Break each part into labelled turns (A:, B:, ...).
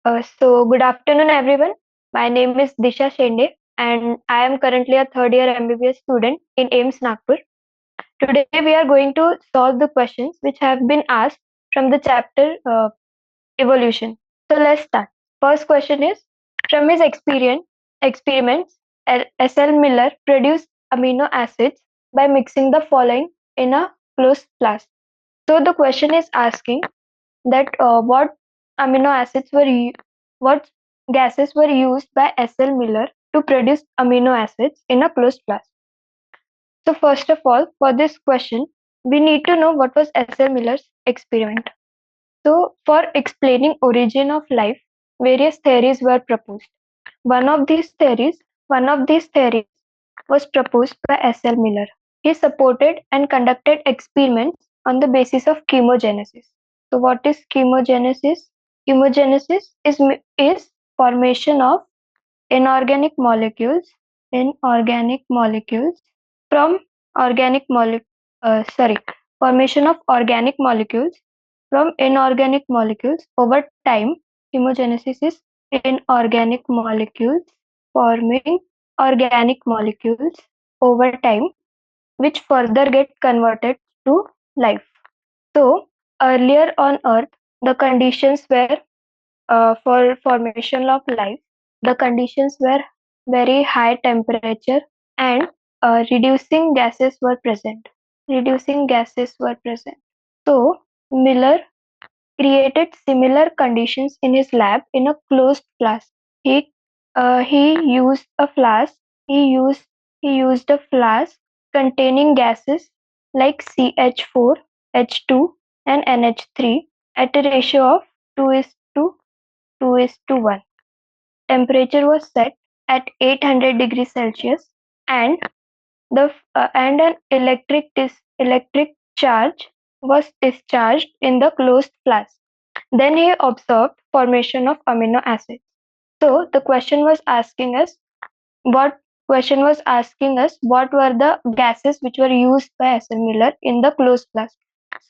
A: Good afternoon, everyone. My name is Disha Shende, and I am currently a third year MBBS student in AIIMS Nagpur. Today, we are going to solve the questions which have been asked from the chapter Evolution. So, let's start. First question is: from his experiments, S.L. Miller produced amino acids by mixing the following in a closed flask. So, the question is asking that what amino acids what gases were used by S.L. Miller to produce amino acids in a closed flask. So first of all, for this question, we need to know what was S.L. Miller's experiment. So for explaining origin of life, various theories were proposed. One of these theories, one of these theories was proposed by S.L. Miller. He supported and conducted experiments on the basis of chemogenesis. So what is chemogenesis? Chemogenesis is formation of inorganic molecules inorganic molecules from organic mole sorry formation of organic molecules from inorganic molecules over time. Chemogenesis is inorganic molecules forming organic molecules over time, which further get converted to life. So earlier on earth, the conditions were for formation of life, the conditions were very high temperature and reducing gases were present. Reducing gases were present. So Miller created similar conditions in his lab in a closed flask. He used a flask. He used a flask containing gases like CH4, H2, and NH3 at a ratio of 2 is to 2 is to 1. Temperature was set at 800 degrees Celsius, and an electric charge was discharged in the closed flask. Then he observed formation of amino acids. So the question was asking us what what were the gases which were used by S. N. Miller in the closed flask.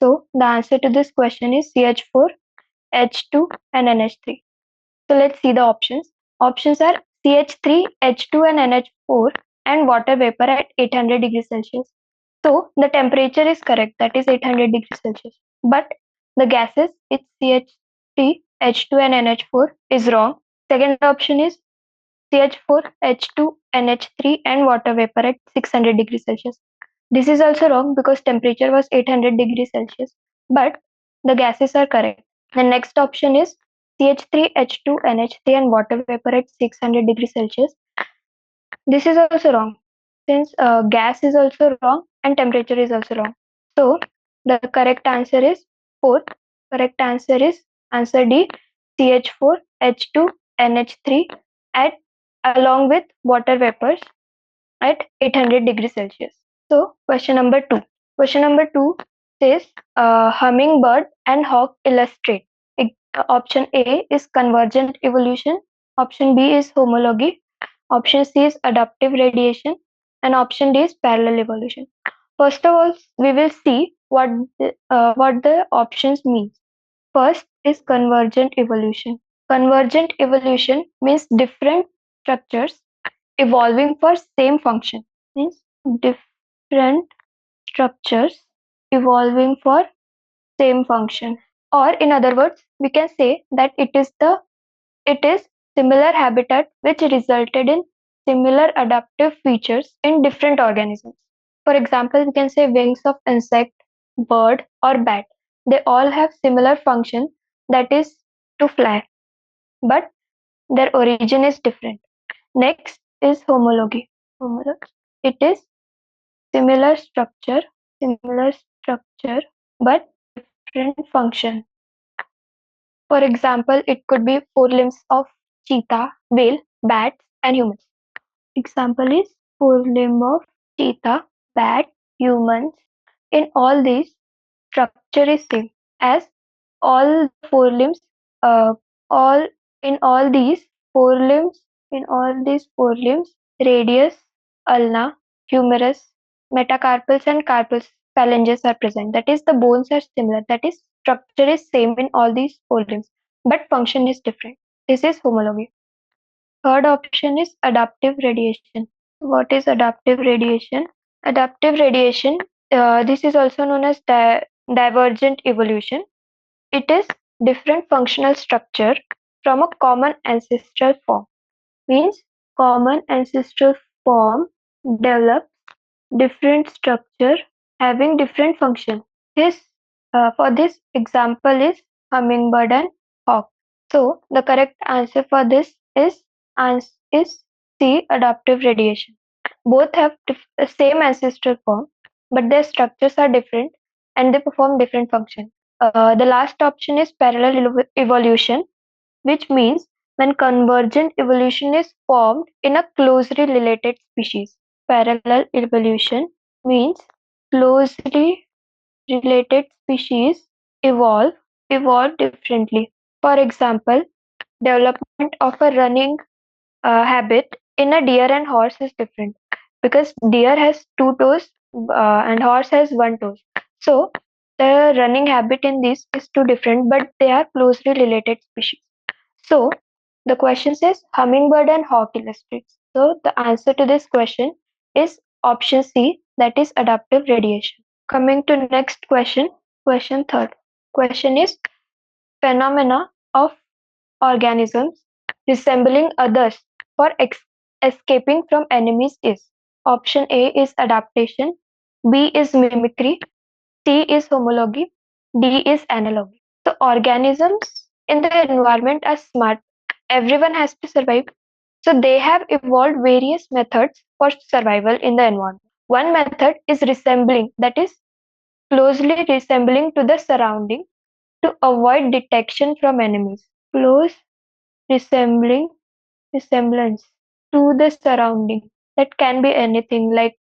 A: So the answer to this question is CH4, H2, and NH3. So let's see the options. Options are CH3, H2, and NH4, and water vapor at 800 degrees Celsius. So the temperature is correct, that is 800 degrees Celsius. But the gases, it's CH3, H2, and NH4 is wrong. Second option is CH4, H2, NH3, and water vapor at 600 degrees Celsius. This is also wrong because temperature was 800 degrees Celsius. But the gases are correct. The next option is CH3, H2, NH3, and water vapor at 600 degrees Celsius. This is also wrong since gas is also wrong and temperature is also wrong. So the correct answer is fourth. Correct answer is answer D, CH4, H2, NH3 at along with water vapors at 800 degrees Celsius. So question number 2. Question number 2 says hummingbird and hawk illustrate. Option A is convergent evolution. Option B is homology. Option C is adaptive radiation. And option D is parallel evolution. First of all, we will see what the options mean. First is convergent evolution. Convergent evolution means different structures evolving for same function. Means different structures evolving for same function. Or in other words, we can say that it is similar habitat which resulted in similar adaptive features in different organisms. For example, we can say wings of insect, bird, or bat. They all have similar function, that is to fly, but their origin is different. Next is homology. It is similar structure, but different function. For example, it could be forelimbs of cheetah, whale, bats, and humans. Example is forelimb of cheetah, bat, humans. In all these, structure is same as all forelimbs. All in all these forelimbs, radius, ulna, humerus, metacarpals, and carpal phalanges are present. That is, the bones are similar. That is, structure is same in all these forelimbs, but function is different. This is homology. Third option is adaptive radiation. What is adaptive radiation? Adaptive radiation, this is also known as divergent evolution. It is different functional structure from a common ancestral form. Means common ancestral form develops different structure having different function. This for this example is hummingbird and hawk. So the correct answer for this is C, adaptive radiation. Both have same ancestral form, but their structures are different and they perform different function. The last option is parallel evolution, which means when convergent evolution is formed in a closely related species. Parallel evolution means closely related species evolve evolve differently. For example, development of a running habit in a deer and horse is different because deer has two toes and horse has one toe. So the running habit in this is two different, but they are closely related species. So the question says hummingbird and hawk illustrates. So the answer to this question is option C, that is adaptive radiation. Coming to next question, question third. Question is phenomena of organisms resembling others for escaping from enemies is. Option A is adaptation, B is mimicry, C is homology, D is analogy. So organisms in the environment are smart. Everyone has to survive. So they have evolved various methods for survival in the environment. One method is resembling, that is closely resembling to the surrounding to avoid detection from enemies. Close resembling resemblance to the surrounding. That can be anything like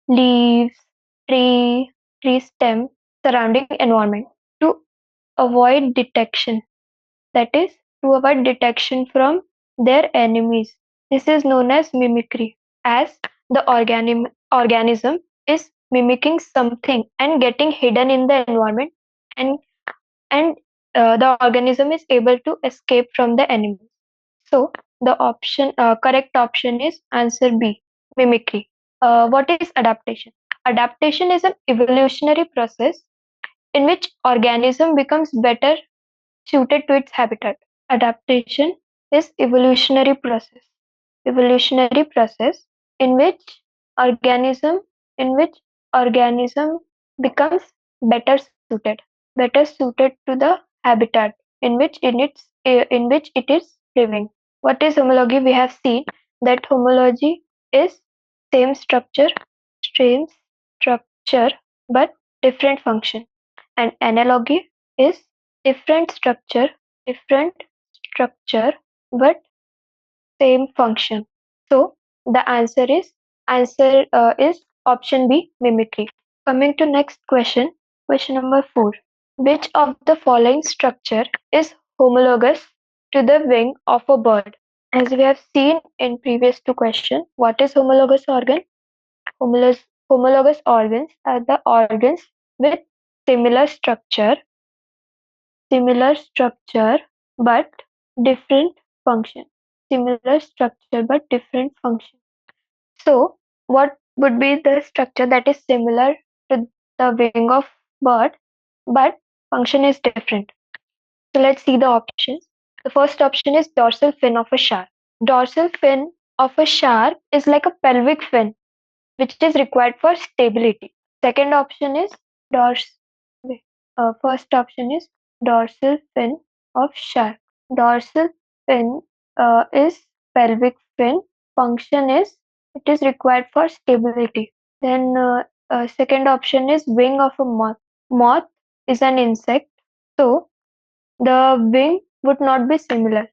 A: leaves, tree, tree stem, surrounding environment to avoid detection. That is to avoid detection from their enemies. This is known as mimicry, as the organism is mimicking something and getting hidden in the environment, and and the organism is able to escape from the enemy. So the correct option is answer B, mimicry. What is adaptation? Adaptation is an evolutionary process in which organism becomes better suited to its habitat. Adaptation is evolutionary process in which organism in which organism becomes better suited, to the habitat in which it is living. What is homology? We have seen that homology is same structure, same structure, but different function. And analogy is different structure, different structure, but same function. So the answer is option B, mimicry. Coming to next question, question number 4. Which of the following structure is homologous to the wing of a bird? As we have seen in previous two questions, what is homologous organ? Homologous organs are the organs with similar structure, but different function. Similar structure but different function. So, what would be the structure that is similar to the wing of bird, but function is different? So let's see the options. The first option is dorsal fin of a shark. Dorsal fin of a shark is like a pelvic fin, which is required for stability. Second option is dors. First option is dorsal fin of shark. Dorsal fin is pelvic fin. Function is it is required for stability. Then second option is wing of a moth. Moth is an insect, so the wing would not be similar.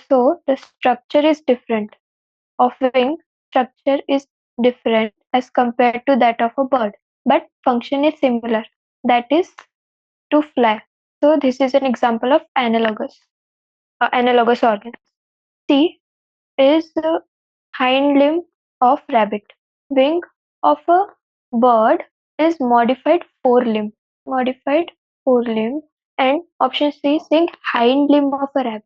A: So the structure is different. Of wing structure is different as compared to that of a bird, but function is similar. That is to fly. So this is an example of analogous organ. C is the hind limb of rabbit. Wing of a bird is modified forelimb. Modified forelimb. And option C is saying hind limb of a rabbit.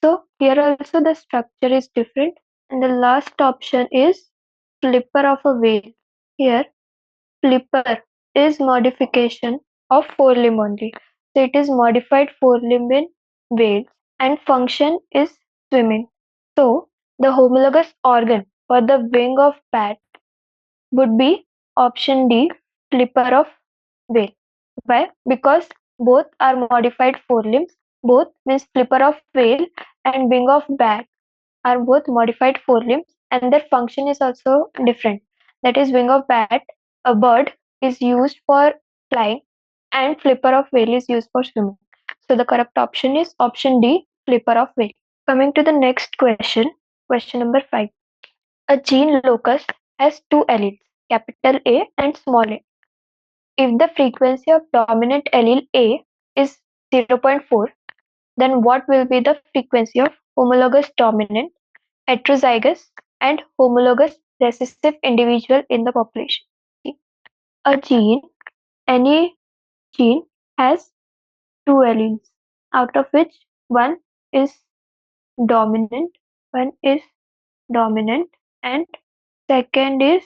A: So here also the structure is different. And the last option is flipper of a whale. Here flipper is modification of forelimb only. So it is modified forelimb in whales and function is swimming. So the homologous organ for the wing of bat would be option D, flipper of whale. Why? Because both are modified forelimbs. Both means flipper of whale and wing of bat are both modified forelimbs and their function is also different. That is, wing of bat, a bird, is used for flying and flipper of whale is used for swimming. So the correct option is option D, flipper of whale. Coming to the next question, question number 5. A gene locus has two alleles, capital A and small a. If the frequency of dominant allele A is 0.4, then what will be the frequency of homologous dominant, heterozygous, and homologous recessive individual in the population? A gene, any gene has two alleles, out of which one is dominant, one is dominant, and second is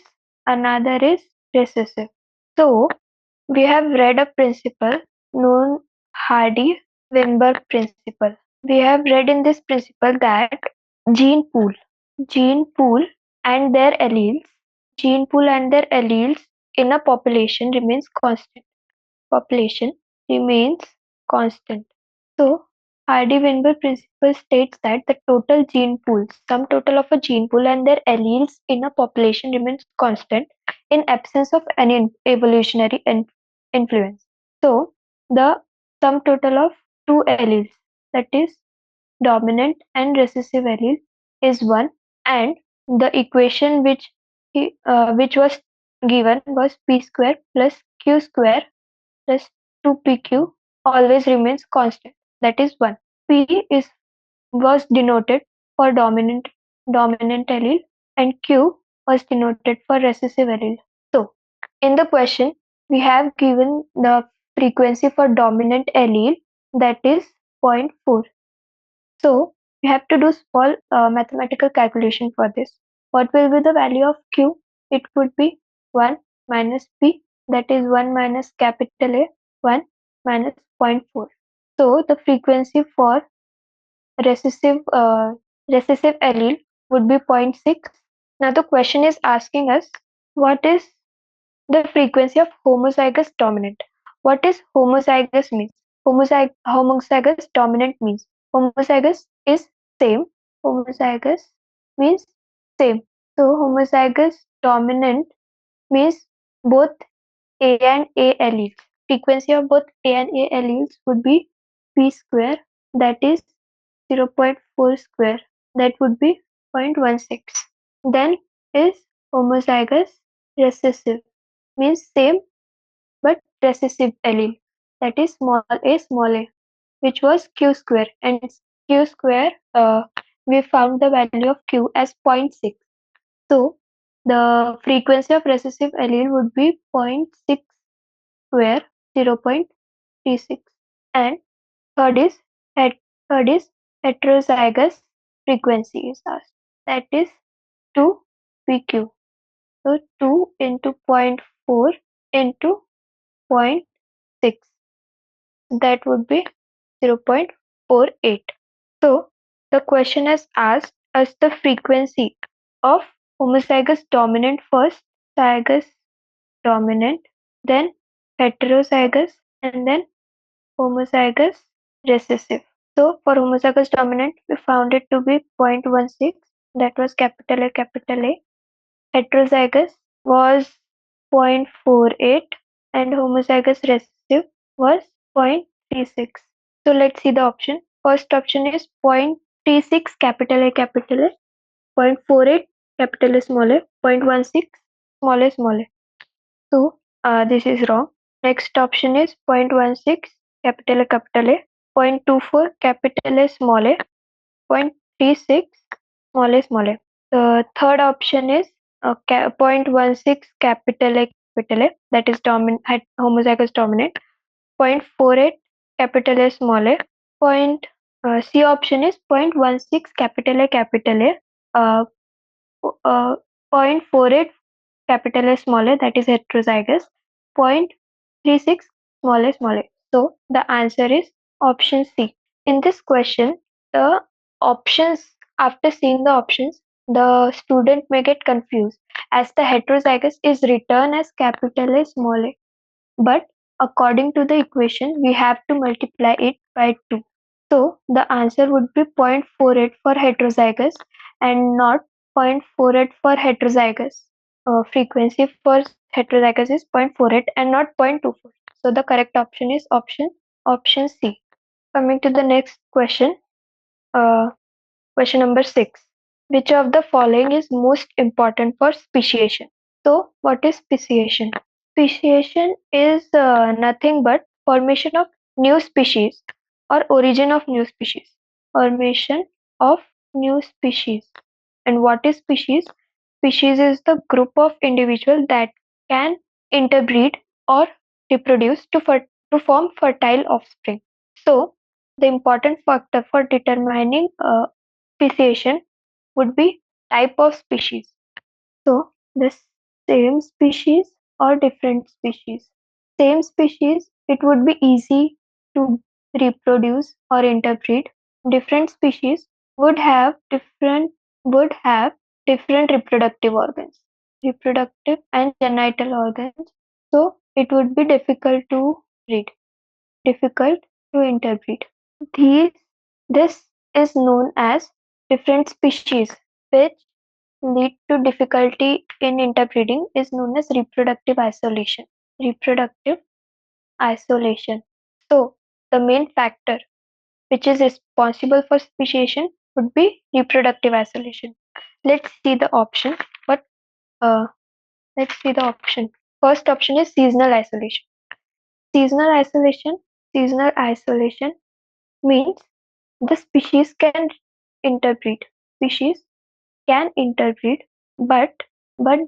A: another is recessive. So we have read a principle known Hardy-Weinberg principle. We have read in this principle that gene pool, gene pool and their alleles, gene pool and their alleles in a population remains constant. Population remains constant. So Hardy-Weinberg principle states that the total gene pool, sum total of a gene pool and their alleles in a population remains constant in absence of any evolutionary influence. So the sum total of two alleles, that is dominant and recessive allele, is 1, and the equation which was given was p square plus q square plus 2pq always remains constant, that is 1. P is was denoted for dominant allele and Q was denoted for recessive allele. So in the question we have given the frequency for dominant allele, that is zero point 0.4. So we have to do small mathematical calculation for this. What will be the value of Q? It would be 1 minus P, that is 1 minus capital A, 1 minus zero point 0.4. So the frequency for recessive recessive allele would be zero point 0.6. Now the question is asking us, what is the frequency of homozygous dominant? What is homozygous means? Homozygous dominant means homozygous is same. Homozygous means same. So homozygous dominant means both A and A alleles. Frequency of both A and A alleles would be P square, that is 0.4 square, that would be 0.16. Then is homozygous recessive, means same but recessive allele, that is small a, which was q square, and q square we found the value of q as 0.6. So the frequency of recessive allele would be 0.6 square, 0.36. And third is het- third is heterozygous frequency is asked, that is 2pq. So 2 into zero point 0.4 into zero point 0.6, that would be 0.48. So the question has asked us the frequency of homozygous dominant first, zygous dominant, then heterozygous, and then homozygous recessive. So for homozygous dominant, we found it to be 0.16, that was capital A, capital A. Heterozygous was 0.48 and homozygous recessive was 0.36. So let's see the option. First option is 0.36 capital A, capital A, 0.48 capital A, small a, 0.16 small a. So this is wrong. Next option is 0.16 capital A, capital A, 0.24 capital A, small a, 0.36 small a. The third option is 0.16 capital A, that is homozygous dominant, 0.48 capital A, small a, C option is 0.16 capital A capital A, uh, 0.48 capital A small a, that is heterozygous, 0.36 small a small a. So the answer is option C. In this question, the options, after seeing the options, the student may get confused as the heterozygous is written as capital A small a, but according to the equation, we have to multiply it by 2. So the answer would be 0.48 for heterozygous and not 0.48 for heterozygous. Frequency for heterozygous is 0.48 and not 0.24. So the correct option is option C. Coming to the next question, uh, question number 6. Which of the following is most important for speciation? So what is speciation? Speciation is nothing but formation of new species or origin of new species. Formation of new species. And what is species? Species is the group of individuals that can interbreed or reproduce to form fertile offspring. So, the important factor for determining speciation would be type of species. So, the same species or different species. Same species, it would be easy to reproduce or interbreed. Different species would have different reproductive organs, reproductive and genital organs. So it would be difficult to breed, difficult to interbreed. These this is known as different species, which lead to difficulty in interbreeding is known as reproductive isolation. Reproductive isolation. So, the main factor which is responsible for speciation would be reproductive isolation. Let's see the option. But uh, let's see the option. First option is seasonal isolation. Seasonal isolation. Seasonal isolation means the species can interbreed. Species can interbreed, but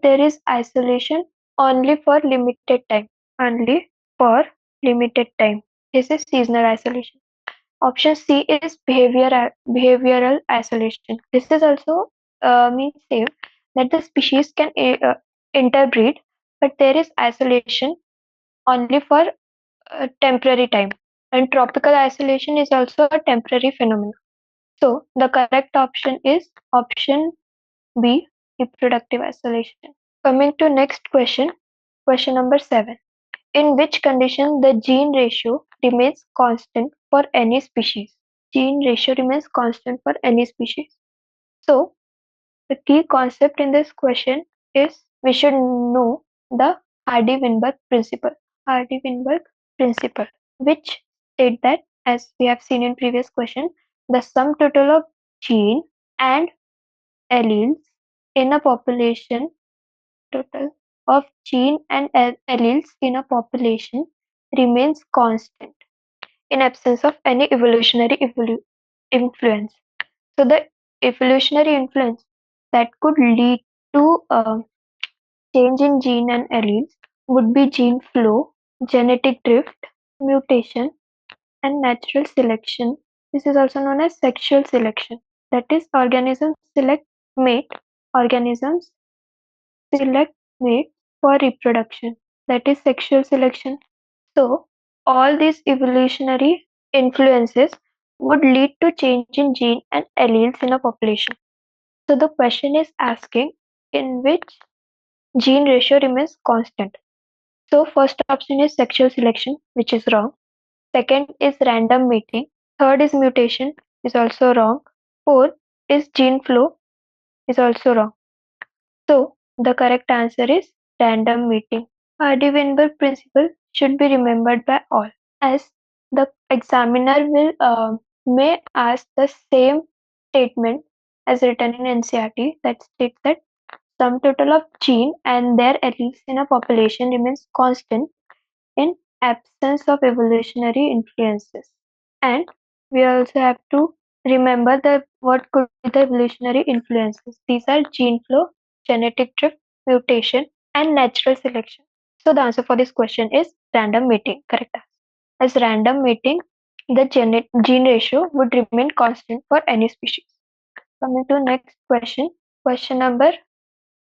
A: there is isolation only for limited time. Only for limited time. This is seasonal isolation. Option C is behavioral isolation. This is also means same that the species can interbreed, but there is isolation only for temporary time. And tropical isolation is also a temporary phenomenon. So the correct option is option B, reproductive isolation. Coming to next question, question number 7. In which condition the gene ratio remains constant for any species? Gene ratio remains constant for any species. So the key concept in this question is we should know the Hardy-Weinberg principle. Hardy-Weinberg principle, which state that, as we have seen in previous question, the sum total of gene and alleles in a population, total of gene and alleles in a population remains constant in absence of any evolutionary influence. So the evolutionary influence that could lead to a change in gene and alleles would be gene flow, genetic drift, mutation, and natural selection. This is also known as sexual selection. That is, mate, organisms select mate for reproduction. That is sexual selection. So, all these evolutionary influences would lead to change in gene and alleles in a population. So, the question is asking in which gene ratio remains constant. So, first option is sexual selection, which is wrong. Second is random mating. Third is mutation, is also wrong. Fourth is gene flow, is also wrong. So, the correct answer is random mating. Hardy-Weinberg principle should be remembered by all, as the examiner will may ask the same statement as written in NCERT that states that sum total of gene and their alleles in a population remains constant in absence of evolutionary influences. And we also have to remember that what could be the evolutionary influences. These are gene flow, genetic drift, mutation, and natural selection. So the answer for this question is random mating. Correct. As random mating the gene ratio would remain constant for any species. Coming to next question, question number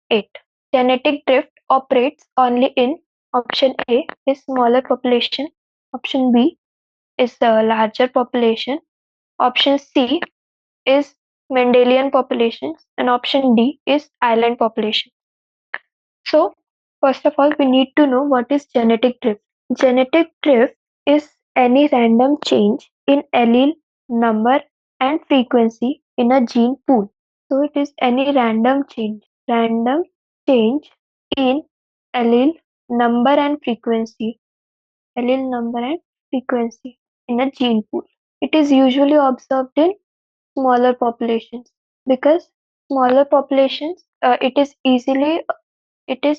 A: 8. Genetic drift operates only in option A is smaller population, option B is a larger population, option C is Mendelian populations, and option D is island population. So, first of all, we need to know what is genetic drift. Genetic drift is any random change in allele number and frequency in a gene pool. So, it is any random change in allele number and frequency, allele number and frequency in a gene pool. It is usually observed in smaller populations because smaller populations, it is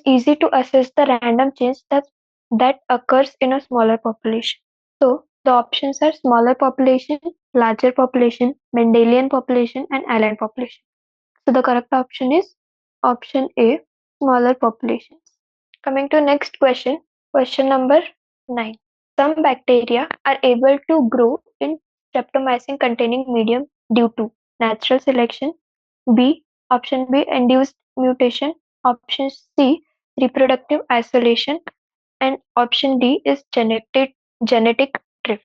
A: easy to assess the random change that occurs in a smaller population. So the options are smaller population, larger population, Mendelian population, and island population. So the correct option is option A, smaller populations. Coming to next question, question number 9. Some bacteria are able to grow in streptomycin containing medium due to natural selection, B, option B, induced mutation, option C, reproductive isolation, and option D is genetic drift.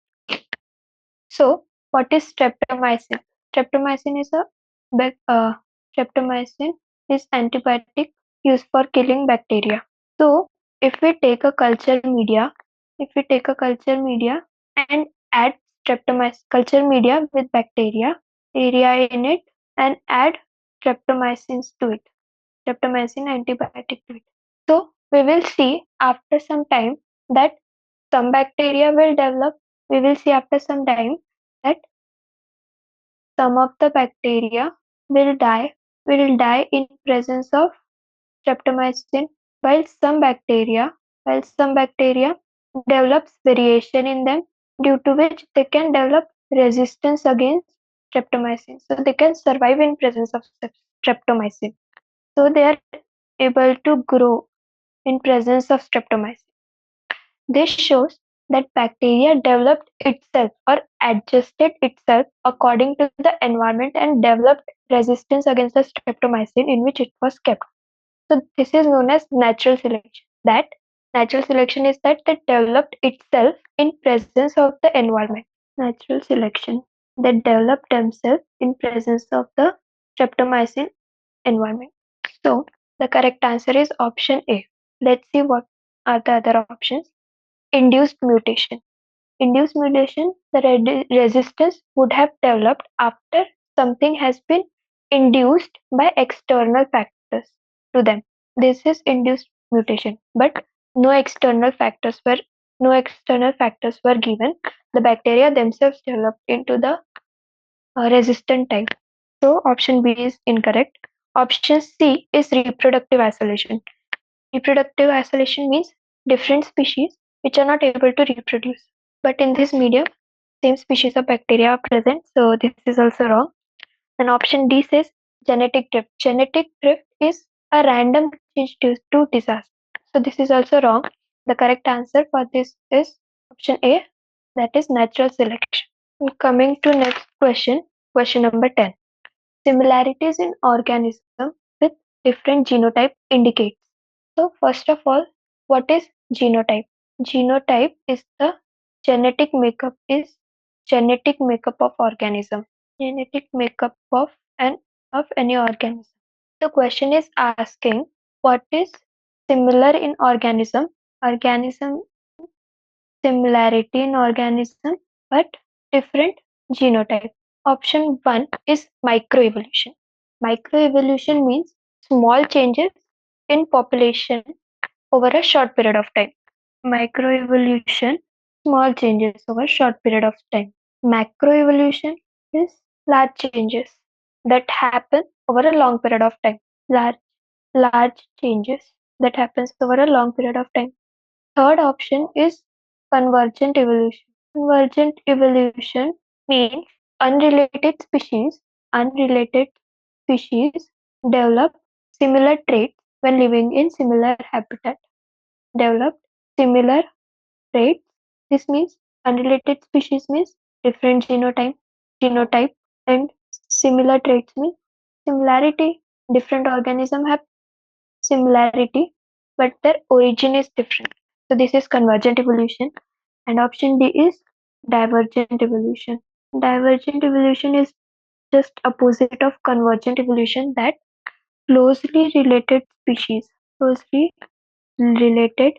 A: So, what is streptomycin? Streptomycin is a bac- uh, streptomycin is antibiotic used for killing bacteria. So, if we take a culture media, if we take a culture media and add streptomycin culture media with bacteria in it, and add streptomycins to it, streptomycin antibiotic to it. So, we will see after some time that some bacteria will develop. We will see after some time that some of the bacteria will die in presence of streptomycin, while some bacteria develops variation in them, due to which they can develop resistance against streptomycin. So they can survive in presence of streptomycin. So they are able to grow in presence of streptomycin. This shows that bacteria developed itself or adjusted itself according to the environment and developed resistance against the streptomycin in which it was kept. So this is known as natural selection. That natural selection is that they developed itself in presence of the environment. Natural selection that developed themselves in presence of the streptomycin environment. So the correct answer is option A. Let's see what are the other options. Induced mutation. Induced mutation, the resistance would have developed after something has been induced by external factors to them. This is induced mutation, but no external factors were no external factors were given. The bacteria themselves developed into the resistant type. So option B is incorrect. Option C is reproductive isolation. Reproductive isolation means different species which are not able to reproduce. But in this medium, same species of bacteria are present, so this is also wrong. And option D says genetic drift. Genetic drift is a random change due to disaster. So this is also wrong. The correct answer for this is option A, that is natural selection. Coming to next question, question number 10. Similarities in organism with different genotype indicates. So first of all, what is genotype? Genotype is the genetic makeup is genetic makeup of organism. Genetic makeup of any organism. The question is asking what is similar in organism. Organism similarity in organism but different genotype. Option 1 is microevolution. Microevolution means small changes in population over a short period of time. Microevolution, small changes over a short period of time. Macroevolution is large changes that happen over a long period of time. Large changes that happens over a long period of time. Third option is convergent evolution. Convergent evolution means unrelated species unrelated species develop similar traits when living in similar habitat. Develop similar traits. This means unrelated species means different genotype, and similar traits mean similarity. Different organisms have similarity, but their origin is different. So this is convergent evolution, and option D is divergent evolution. Divergent evolution is just opposite of convergent evolution, that closely related species, closely related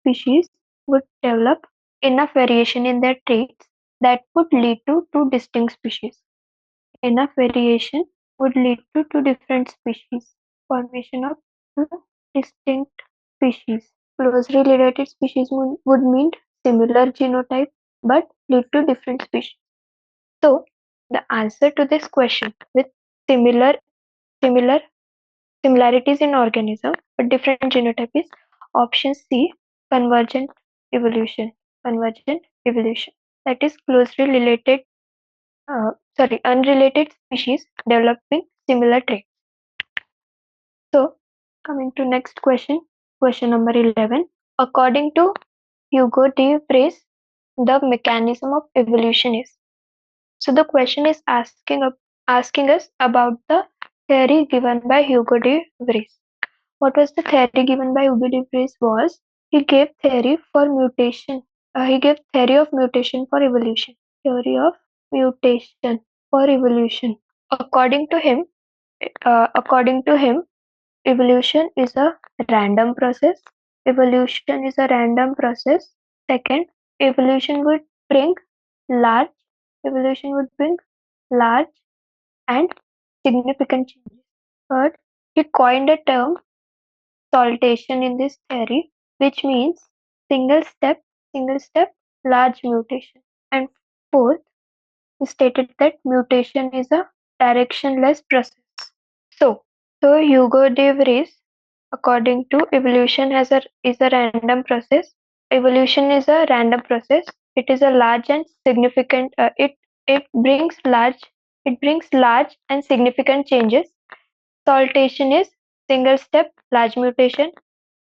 A: species would develop enough variation in their traits that would lead to two distinct species. Enough variation would lead to two different species. Formation of two distinct species. Closely related species would mean similar genotype but lead to different species. So the answer to this question with similar similar similarities in organism but different genotype is option C, convergent evolution. Convergent evolution. That is closely related, unrelated species developing similar traits. So, coming to next question, question number 11. According to Hugo de Vries, the mechanism of evolution is. So the question is asking us about the theory given by Hugo de Vries. What was the theory given by Hugo de Vries was he gave theory for mutation. He gave theory of mutation for evolution. Theory of mutation for evolution. According to him, according to him, evolution is a random process. Evolution is a random process. Second, evolution would bring large. Evolution would bring large and significant changes. Third, he coined a term saltation in this theory, which means single step, large mutation. And fourth, he stated that mutation is a directionless process. So, so Hugo de Vries, according to evolution is a random process. Evolution is a random process. It is a large and significant. It brings large and significant changes. Saltation is single step, large mutation,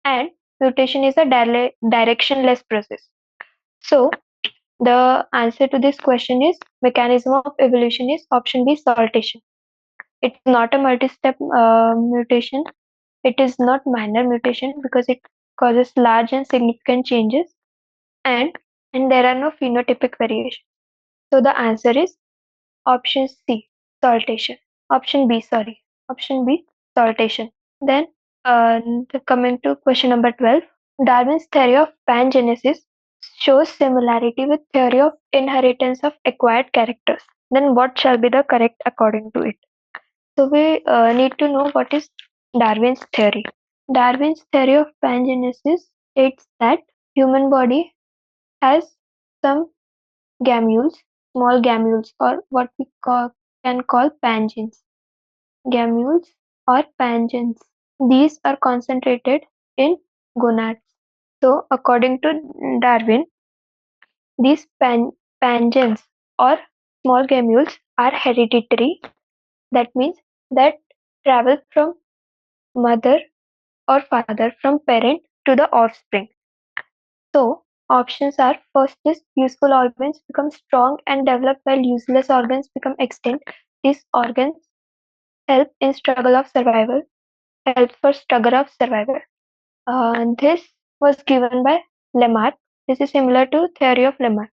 A: and mutation is a directionless process. So the answer to this question is mechanism of evolution is option B, saltation. It's not a multi-step mutation. It is not minor mutation because it causes large and significant changes, and there are no phenotypic variations. So the answer is option C, saltation. Option B, sorry. Option B, saltation. Then coming to question number 12. Darwin's theory of pangenesis shows similarity with theory of inheritance of acquired characters. Then what shall be the correct according to it? So we need to know what is Darwin's theory. Darwin's theory of pangenesis states that human body has some gammules, small gammules, or what we can call pangenes. Gammules or pangenes. These are concentrated in gonads. So according to Darwin, these pangenes or small gammules are hereditary. That means that travel from mother or father, from parent to the offspring. So options are: first is useful organs become strong and develop while useless organs become extinct. These organs help in struggle of survival, help for struggle of survival. This was given by Lamarck. This is similar to theory of Lamarck.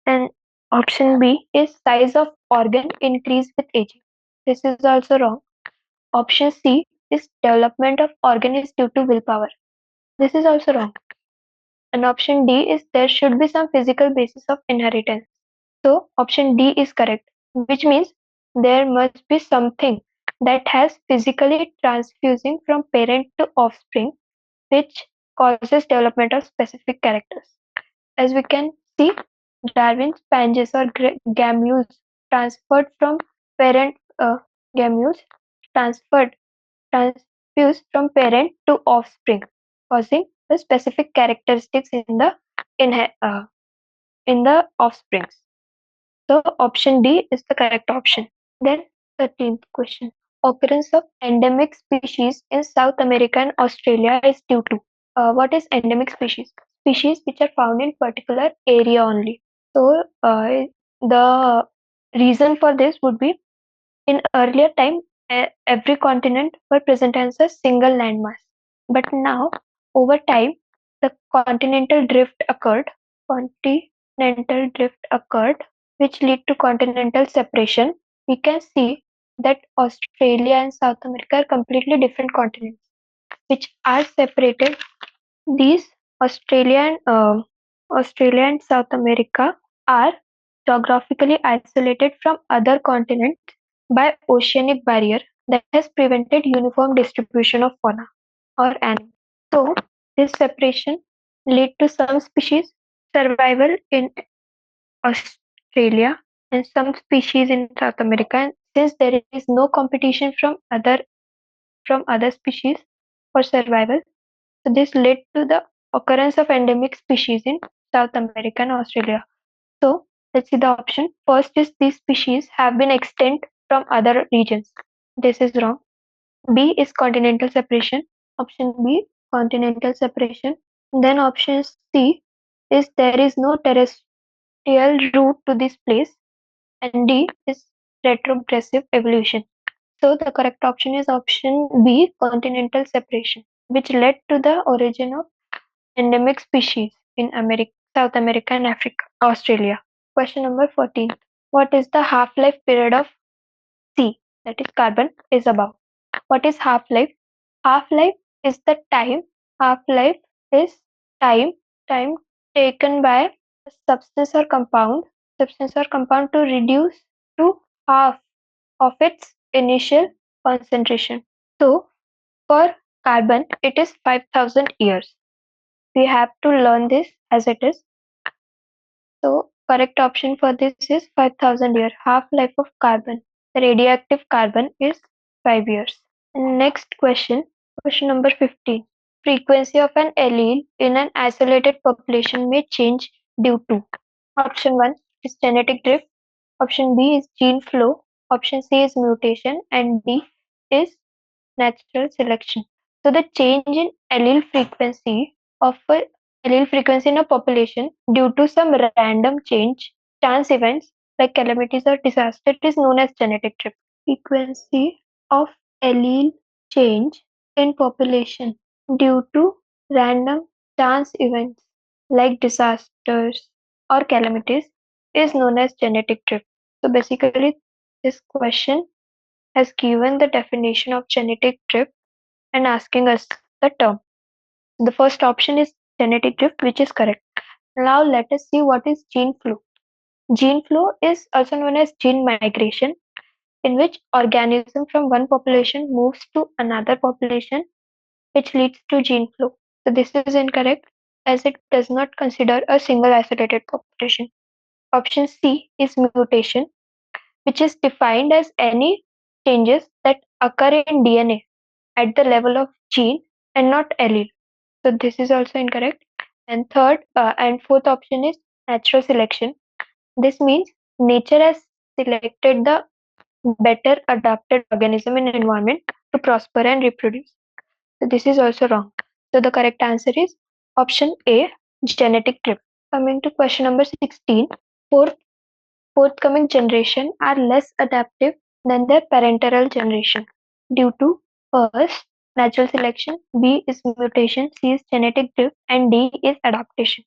A: And option B is size of organ increase with aging. This is also wrong. Option C is development of organ is due to willpower. This is also wrong. And option D is there should be some physical basis of inheritance. So option D is correct, which means there must be something that has physically transfusing from parent to offspring, which causes development of specific characters. As we can see, Darwin's panges or gammules transferred from parent gammules transferred transfused from parent to offspring, causing the specific characteristics in the offsprings. So option D is the correct option. Then 13th question. Occurrence of endemic species in South America and Australia is due to. What is endemic species? Species which are found in particular area only. So the reason for this would be in earlier time, every continent were present as a single landmass. But now, over time, the continental drift occurred, which lead to continental separation. We can see that Australia and South America are completely different continents, which are separated. These Australia and South America are geographically isolated from other continents by oceanic barrier that has prevented uniform distribution of fauna or animals. So this separation lead to some species survival in Australia and some species in South America. And since there is no competition from other species for survival, so this led to the occurrence of endemic species in South America and Australia. So let's see the option. First is these species have been extinct from other regions. This is wrong. B is continental separation. Option B, continental separation. Then option C is there is no terrestrial route to this place. And D is retrogressive evolution. So the correct option is option B, continental separation, which led to the origin of endemic species in South America and Africa, Australia. Question number 14. What is the half-life period of C, that is carbon, is about? What is half-life? Half-life is the time. Half-life is time. Time taken by a substance or compound to reduce to half of its initial concentration. So for carbon, it is 5,000 years. We have to learn this as it is. So correct option for this is 5,000 year half-life of carbon. The radioactive carbon is 5 years. Next question, question number 15. Frequency of an allele in an isolated population may change due to. Option 1 is genetic drift. Option B is gene flow. Option C is mutation. And D is natural selection. So the change in allele frequency in a population due to some random change, chance events like calamities or disaster is known as genetic drift. Frequency of allele change in population due to random chance events like disasters or calamities is known as genetic drift. So basically, this question has given the definition of genetic drift and asking us the term. The first option is genetic drift, which is correct. Now let us see what is gene flow. Gene flow is also known as gene migration, in which organism from one population moves to another population, which leads to gene flow. So this is incorrect as it does not consider a single isolated population. Option C is mutation, which is defined as any changes that occur in DNA at the level of gene and not allele. So this is also incorrect. And fourth option is natural selection. This means nature has selected the better adapted organism in environment to prosper and reproduce. So this is also wrong. So the correct answer is option A, genetic drift. Coming to question number 16, fourth, forthcoming generation are less adaptive than their parental generation due to first, natural selection, B is mutation, C is genetic drift, and D is adaptation.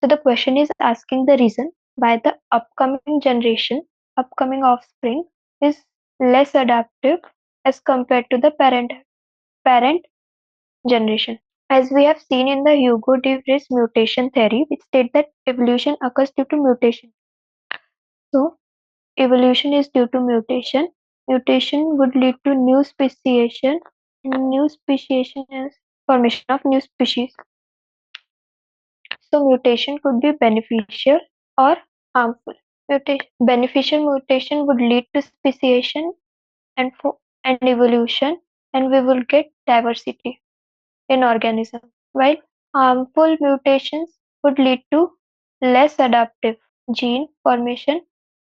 A: So the question is asking the reason why the upcoming offspring is less adaptive as compared to the parent generation. As we have seen in the Hugo de Vries mutation theory, which states that evolution occurs due to mutation. So evolution is due to mutation. Mutation would lead to new speciation. New speciation is formation of new species. So mutation could be beneficial or harmful. Beneficial mutation would lead to speciation and evolution, and we will get diversity in organism. While harmful mutations would lead to less adaptive gene formation,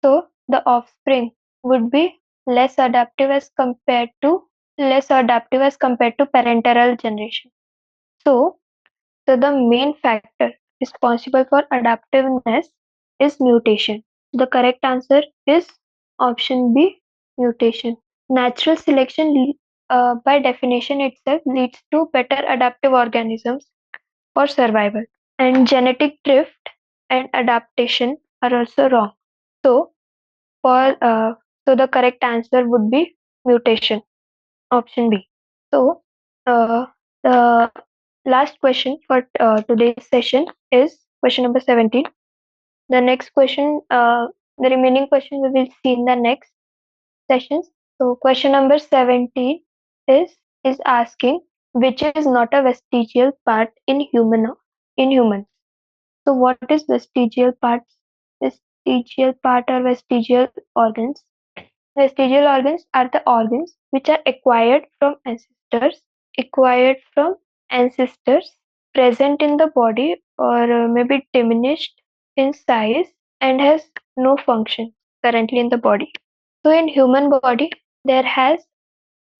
A: so the offspring would be less adaptive as compared to parental generation. So, so the main factor responsible for adaptiveness is mutation. The correct answer is option B, mutation. Natural selection, by definition itself, leads to better adaptive organisms for survival. And genetic drift and adaptation are also wrong. So, for the correct answer would be mutation, option B. So, uh, the last question for today's session is question number 17. The next question, the remaining question we will see in the next sessions. So, question number 17 is asking which is not a vestigial part in humans. So, what is vestigial parts? Vestigial part or vestigial organs. Vestigial organs are the organs which are acquired from ancestors, present in the body or maybe diminished in size and has no function currently in the body. So in human body, there has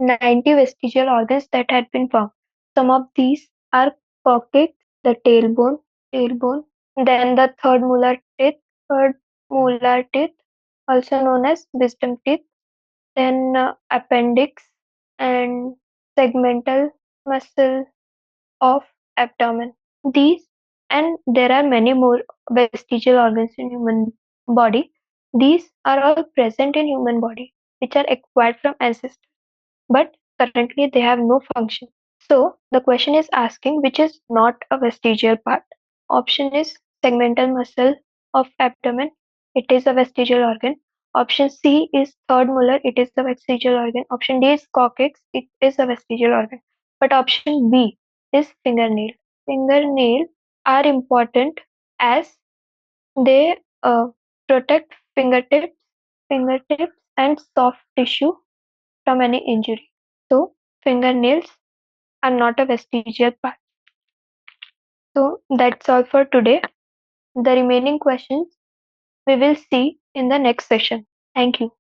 A: 90 vestigial organs that had been found. Some of these are coccyx, the tailbone, then the third molar teeth, also known as wisdom teeth, then appendix and segmental muscle of abdomen. These and there are many more vestigial organs in human body. These are all present in human body, which are acquired from ancestors, but currently they have no function. So the question is asking which is not a vestigial part. Option is segmental muscle of abdomen. It is a vestigial organ. Option C is third molar. It is a vestigial organ. Option D is coccyx. It is a vestigial organ. But option B is fingernail. Fingernail are important as they protect fingertips and soft tissue from any injury. So fingernails are not a vestigial part. So that's all for today. The remaining questions we will see in the next session. Thank you.